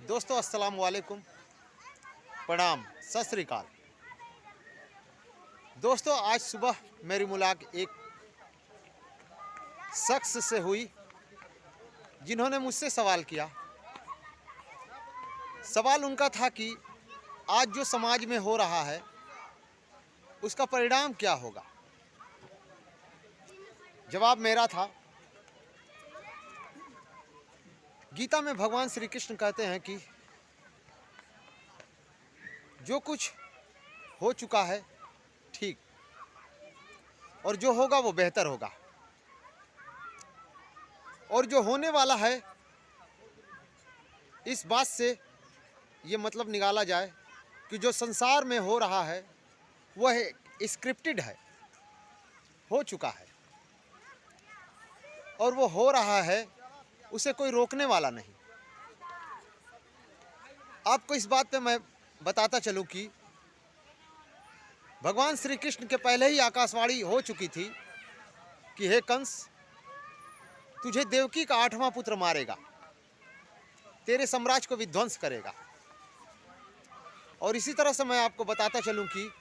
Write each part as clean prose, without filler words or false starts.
दोस्तों अस्सलाम वालेकुम, प्रणाम, सत श्री अकाल। दोस्तों आज सुबह मेरी मुलाकात एक शख्स से हुई जिन्होंने मुझसे सवाल किया। सवाल उनका था कि आज जो समाज में हो रहा है उसका परिणाम क्या होगा। जवाब मेरा था, गीता में भगवान श्री कृष्ण कहते हैं कि जो कुछ हो चुका है ठीक, और जो होगा वो बेहतर होगा, और जो होने वाला है इस बात से ये मतलब निकाला जाए कि जो संसार में हो रहा है वह स्क्रिप्टेड है, हो चुका है, और वो हो रहा है, उसे कोई रोकने वाला नहीं। आपको इस बात पे मैं बताता चलूं कि भगवान श्री कृष्ण के पहले ही आकाशवाणी हो चुकी थी कि हे कंस, तुझे देवकी का 8वां पुत्र मारेगा, तेरे साम्राज्य को विध्वंस करेगा। और इसी तरह से मैं आपको बताता चलूं कि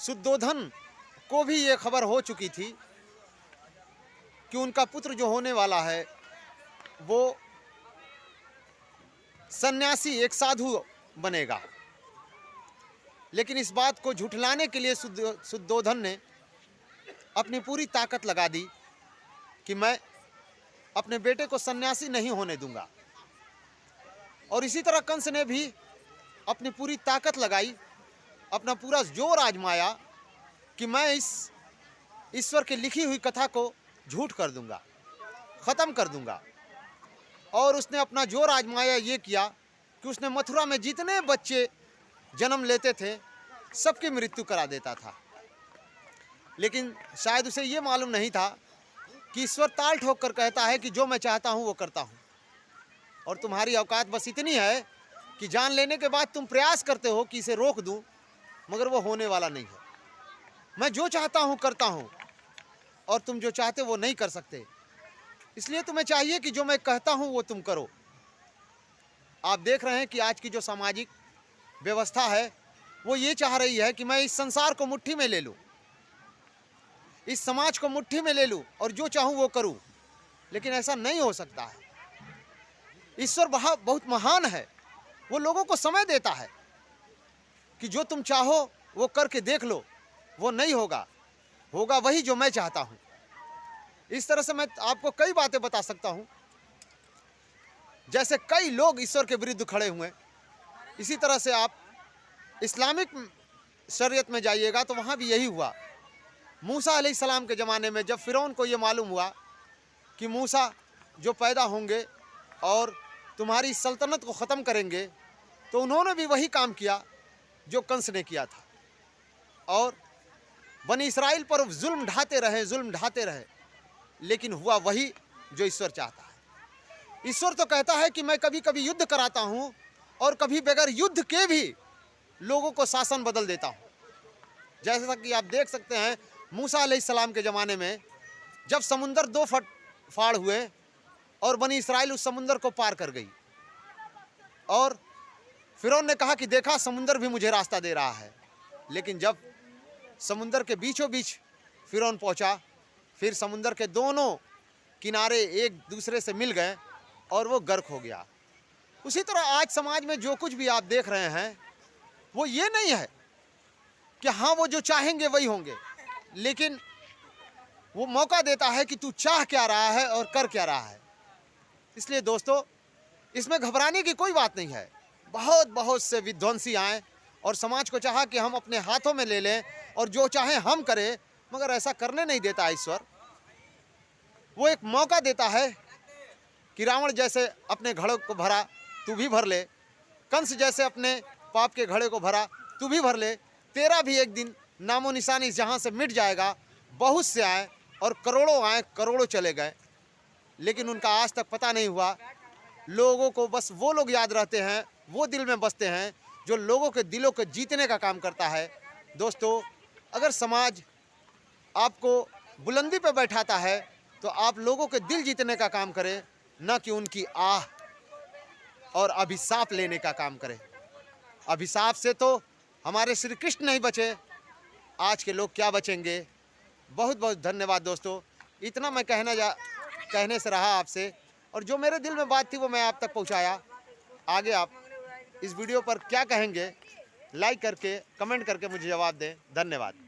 शुद्धोधन को भी ये खबर हो चुकी थी कि उनका पुत्र जो होने वाला है वो सन्यासी, एक साधु बनेगा। लेकिन इस बात को झुठलाने के लिए शुद्धोधन ने अपनी पूरी ताकत लगा दी कि मैं अपने बेटे को सन्यासी नहीं होने दूंगा। और इसी तरह कंस ने भी अपनी पूरी ताकत लगाई, अपना पूरा जोर आजमाया कि मैं इस ईश्वर की लिखी हुई कथा को झूठ कर दूंगा, ख़त्म कर दूंगा। और उसने अपना जोर आजमाया, ये किया कि उसने मथुरा में जितने बच्चे जन्म लेते थे सबकी मृत्यु करा देता था। लेकिन शायद उसे ये मालूम नहीं था कि ईश्वर ताल ठोक कर कहता है कि जो मैं चाहता हूँ वो करता हूँ, और तुम्हारी औकात बस इतनी है कि जान लेने के बाद तुम प्रयास करते हो कि इसे रोक दूँ, मगर वो होने वाला नहीं है। मैं जो चाहता हूँ करता हूँ, और तुम जो चाहते वो नहीं कर सकते। इसलिए तुम्हें चाहिए कि जो मैं कहता हूँ वो तुम करो। आप देख रहे हैं कि आज की जो सामाजिक व्यवस्था है वो ये चाह रही है कि मैं इस संसार को मुट्ठी में ले लूँ, इस समाज को मुट्ठी में ले लूँ और जो चाहूँ वो करूँ। लेकिन ऐसा नहीं हो सकता है। ईश्वर बहुत महान है, वो लोगों को समय देता है कि जो तुम चाहो वो करके देख लो। वो नहीं होगा, होगा वही जो मैं चाहता हूँ। इस तरह से मैं आपको कई बातें बता सकता हूँ, जैसे कई लोग ईश्वर के विरुद्ध खड़े हुए। इसी तरह से आप इस्लामिक शरीयत में जाइएगा तो वहाँ भी यही हुआ। मूसा अलैहिस्सलाम के ज़माने में जब फ़िरौन को ये मालूम हुआ कि मूसा जो पैदा होंगे और तुम्हारी सल्तनत को ख़त्म करेंगे, तो उन्होंने भी वही काम किया जो कंस ने किया था, और बनी इसराइल पर जुल्म ढाते रहे, लेकिन हुआ वही जो ईश्वर चाहता है। ईश्वर तो कहता है कि मैं कभी कभी युद्ध कराता हूँ और कभी बगैर युद्ध के भी लोगों को शासन बदल देता हूँ। जैसा कि आप देख सकते हैं मूसा अलैहिस्सलाम के ज़माने में जब समुंदर 2 फाड़ हुए और बनी इसराइल उस समुंदर को पार कर गई, और फिरौन ने कहा कि देखा समुंदर भी मुझे रास्ता दे रहा है। लेकिन जब समुंदर के बीचों बीच फिरौन पहुंचा, फिर समुंदर के दोनों किनारे एक दूसरे से मिल गए और वो गर्क हो गया। उसी तरह आज समाज में जो कुछ भी आप देख रहे हैं वो ये नहीं है कि हाँ वो जो चाहेंगे वही होंगे, लेकिन वो मौका देता है कि तू चाह क्या रहा है और कर क्या रहा है। इसलिए दोस्तों इसमें घबराने की कोई बात नहीं है। बहुत से विध्वंसी आए और समाज को चाहा कि हम अपने हाथों में ले लें और जो चाहें हम करें, मगर ऐसा करने नहीं देता ईश्वर। वो एक मौका देता है कि रावण जैसे अपने घड़े को भरा तू भी भर ले, कंस जैसे अपने पाप के घड़े को भरा तू भी भर ले, तेरा भी एक दिन नामो निशान इस जहाँ से मिट जाएगा। बहुत से आए और करोड़ों आए, करोड़ों चले गए, लेकिन उनका आज तक पता नहीं हुआ। लोगों को बस वो लोग याद रहते हैं, वो दिल में बसते हैं जो लोगों के दिलों को जीतने का काम करता है। दोस्तों अगर समाज आपको बुलंदी पर बैठाता है तो आप लोगों के दिल जीतने का काम करें, न कि उनकी आह। और अभिशाप लेने का काम करे। अभिशाप से तो हमारे श्री कृष्ण नहीं बचे, आज के लोग क्या बचेंगे। बहुत बहुत धन्यवाद दोस्तों, इतना मैं कहने से रहा आपसे, और जो मेरे दिल में बात थी वो मैं आप तक पहुंचाया। आगे आप इस वीडियो पर क्या कहेंगे, लाइक करके कमेंट करके मुझे जवाब दें। धन्यवाद।